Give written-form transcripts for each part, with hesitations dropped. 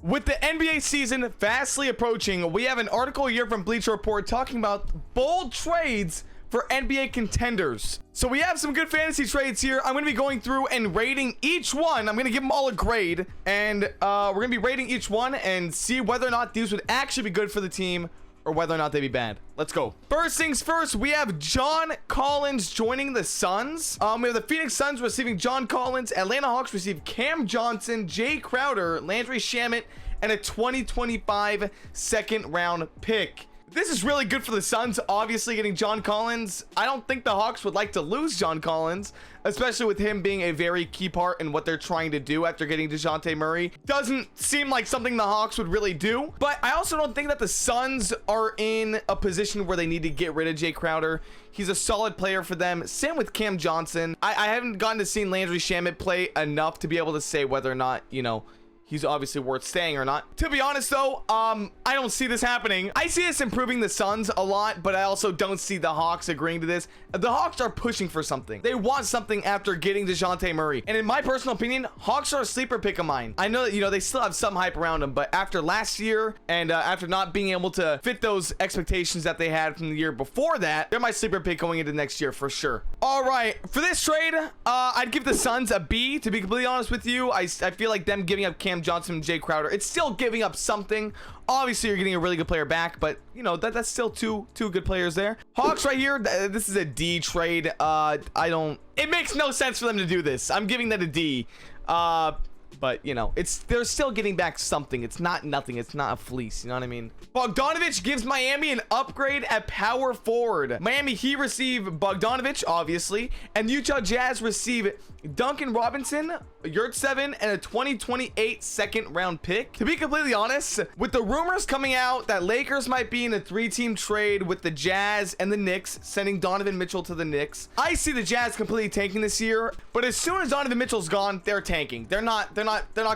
With the NBA season fastly approaching, we have an article here from Bleacher Report talking about bold trades for NBA contenders. So we have some good fantasy trades here. I'm going to be going through and rating each one. I'm going to give them all a grade, and we're going to be rating each one and see whether or not these would actually be good for the team or whether or not they'd be bad. Let's go. First things first, we have John Collins joining the Suns. We have the Phoenix Suns receiving John Collins. Atlanta Hawks receive Cam Johnson, Jay Crowder, Landry Shamet, and a 2025 second round pick. This is really good for the Suns, obviously getting John Collins. I don't think the Hawks would like to lose John Collins, especially with him being a very key part in what they're trying to do after getting DeJounte Murray. Doesn't seem like something the Hawks would really do, but I also don't think that the Suns are in a position where they need to get rid of Jay Crowder. He's a solid player for them. Same with Cam Johnson. I haven't gotten to see Landry Shamet play enough to be able to say whether or not, you know, he's obviously worth staying or not. To be honest though, I don't see this happening. I see this improving the Suns a lot, but I also don't see the Hawks agreeing to this. The Hawks are pushing for something. They want something after getting DeJounte Murray. And in my personal opinion, Hawks are a sleeper pick of mine. I know that, you know, they still have some hype around them, but after last year and after not being able to fit those expectations that they had from the year before that, they're my sleeper pick going into next year for sure. All right, for this trade, I'd give the Suns a B, to be completely honest with you. I feel like them giving up Cam Johnson and Jay Crowder, it's still giving up something. Obviously you're getting a really good player back, but you know that's still two good players there. Hawks right here, this is a D trade. It makes no sense for them to do this. I'm giving that a D. But you know, they're still getting back something. It's not nothing. It's not a fleece, you know what I mean? Bogdanovich gives Miami an upgrade at power forward. Miami Heat receive Bogdanovich, obviously, and Utah Jazz receive Duncan Robinson, Yurt7, and a 2028 second round pick. To be completely honest, with the rumors coming out that Lakers might be in a 3-team trade with the Jazz and the Knicks, sending Donovan Mitchell to the Knicks, I see the Jazz completely tanking this year. But as soon as Donovan Mitchell's gone, they're tanking. They're not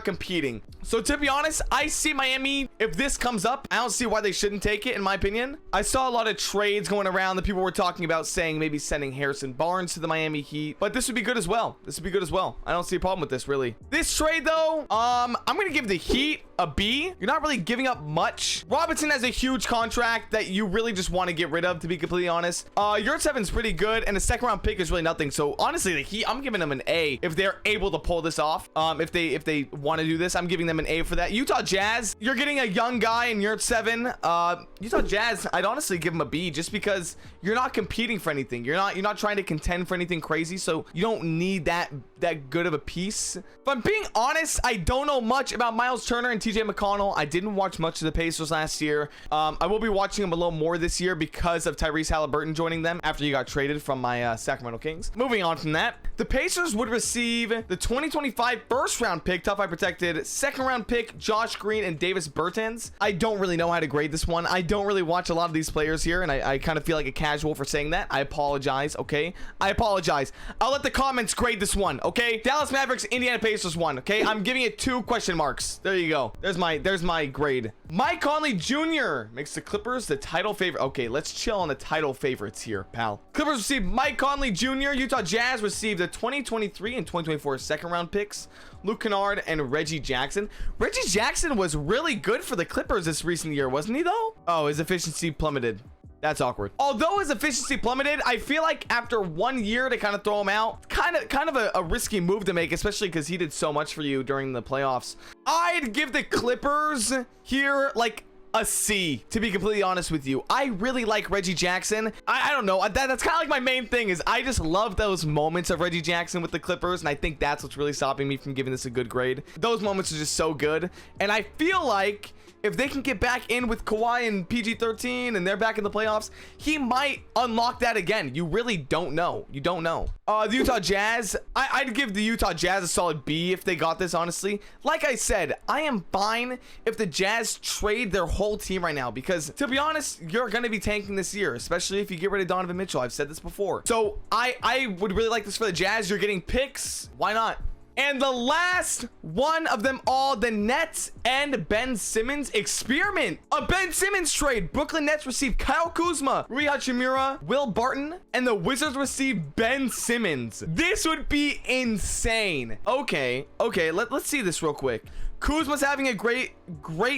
competing. So to be honest, I see Miami, if this comes up, I don't see why they shouldn't take it, in my opinion. I saw a lot of trades going around that people were talking about, saying maybe sending Harrison Barnes to the Miami Heat, but this would be good as well. I don't see a problem with this, really. This trade though, I'm gonna give the Heat a B. You're not really giving up much. Robinson has a huge contract that you really just want to get rid of, to be completely honest. Yurt7's pretty good, and a second round pick is really nothing. So honestly, the Heat, I'm giving them an A if they're able to pull this off. If they want to do this, I'm giving them an A for that. Utah Jazz, you're getting a young guy in Yurt7. Utah Jazz, I'd honestly give them a B, just because you're not competing for anything. You're not trying to contend for anything crazy, so you don't need that good of a piece. If I'm being honest, I don't know much about Miles Turner and TJ McConnell. I didn't watch much of the Pacers last year. I will be watching them a little more this year because of Tyrese Halliburton joining them after he got traded from my Sacramento Kings. Moving on from that, the Pacers would receive the 2025 first round pick, top 5 protected, second round pick, Josh Green and Davis Bertans. I don't really know how to grade this one. I don't really watch a lot of these players here, and I kind of feel like a casual for saying that. I apologize, okay? I apologize. I'll let the comments grade this one, okay? Dallas Mavericks, Indiana Pacers 1, okay? I'm giving it 2 question marks. There you go. There's my grade. Mike Conley Jr. makes the Clippers the title favorite. Okay, let's chill on the title favorites here, pal. Clippers receive Mike Conley Jr. Utah Jazz received the 2023 and 2024 second round picks, Luke Kennard and Reggie Jackson. Reggie Jackson was really good for the Clippers this recent year, wasn't he though? Oh, his efficiency plummeted. That's awkward. Although his efficiency plummeted, I feel like after 1 year to kind of throw him out, kind of a risky move to make, especially because he did so much for you during the playoffs. I'd give the Clippers here like a C, to be completely honest with you. I really like Reggie Jackson. I don't know, that's kind of like my main thing, is I just love those moments of Reggie Jackson with the Clippers, and I think that's what's really stopping me from giving this a good grade. Those moments are just so good, and I feel like if they can get back in with Kawhi and PG-13 and they're back in the playoffs, he might unlock that again. You really don't know. You don't know. The Utah Jazz, I'd give the Utah Jazz a solid B if they got this, honestly. Like I said, I am fine if the Jazz trade their whole team right now, because to be honest, you're going to be tanking this year, especially if you get rid of Donovan Mitchell. I've said this before. So I would really like this for the Jazz. You're getting picks. Why not? And the last one of them all, the Nets and Ben Simmons experiment. A Ben Simmons trade. Brooklyn Nets receive Kyle Kuzma, Rui Hachimura, Will Barton, and the Wizards receive Ben Simmons. This would be insane. Okay, let's see this real quick. Kuzma's having a great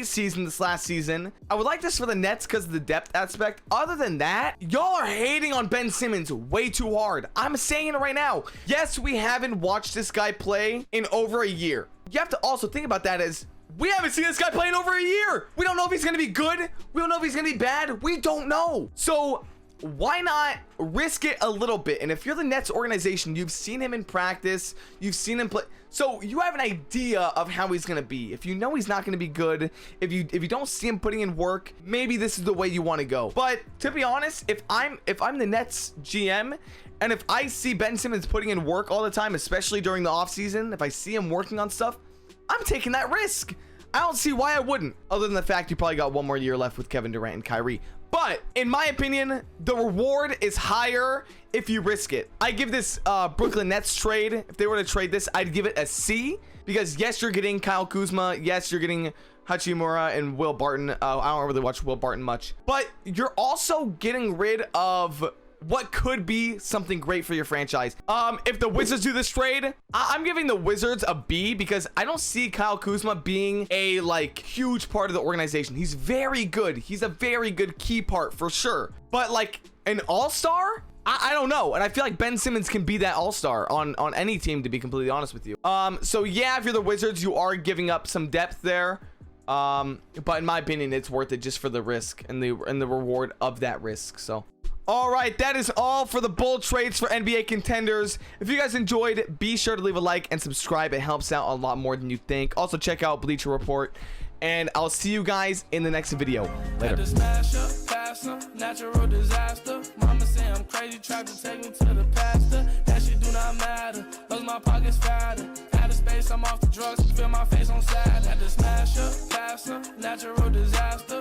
season this last season. I would like this for the Nets because of the depth aspect. Other than that, y'all are hating on Ben Simmons way too hard. I'm saying it right now. Yes, we haven't watched this guy play in over a year. You have to also think about that as we haven't seen this guy play in over a year. We don't know if he's going to be good. We don't know if he's going to be bad. We don't know. So why not risk it a little bit? And if you're the Nets organization, you've seen him in practice, you've seen him play, so you have an idea of how he's going to be. If you know he's not going to be good, if you don't see him putting in work, maybe this is the way you want to go. But to be honest, if I'm the Nets GM, and if I see Ben Simmons putting in work all the time, especially during the offseason, if I see him working on stuff, I'm taking that risk. I don't see why I wouldn't, other than the fact you probably got one more year left with Kevin Durant and Kyrie. But in my opinion, the reward is higher if you risk it. I give this Brooklyn Nets trade, if they were to trade this, I'd give it a C, because yes, you're getting Kyle Kuzma. Yes, you're getting Hachimura and Will Barton. I don't really watch Will Barton much, but you're also getting rid of what could be something great for your franchise. If the Wizards do this trade, I'm giving the Wizards a B, because I don't see Kyle Kuzma being a like huge part of the organization. He's very good. He's a very good key part for sure. But like an all-star, I don't know. And I feel like Ben Simmons can be that all-star on any team, to be completely honest with you. So yeah, if you're the Wizards, you are giving up some depth there. But in my opinion, it's worth it just for the risk and the reward of that risk. So all right, that is all for the bold trades for NBA contenders. If you guys enjoyed, be sure to leave a like and subscribe. It helps out a lot more than you think. Also check out Bleacher Report, and I'll see you guys in the next video. Later. Natural disaster. Mama say I'm crazy, tried to take me to the pastor. That shit do not matter. Cause my pockets fatter. Out of space, I'm off the drugs. Feel my face on sad. Had to smash up, pass up. Natural disaster.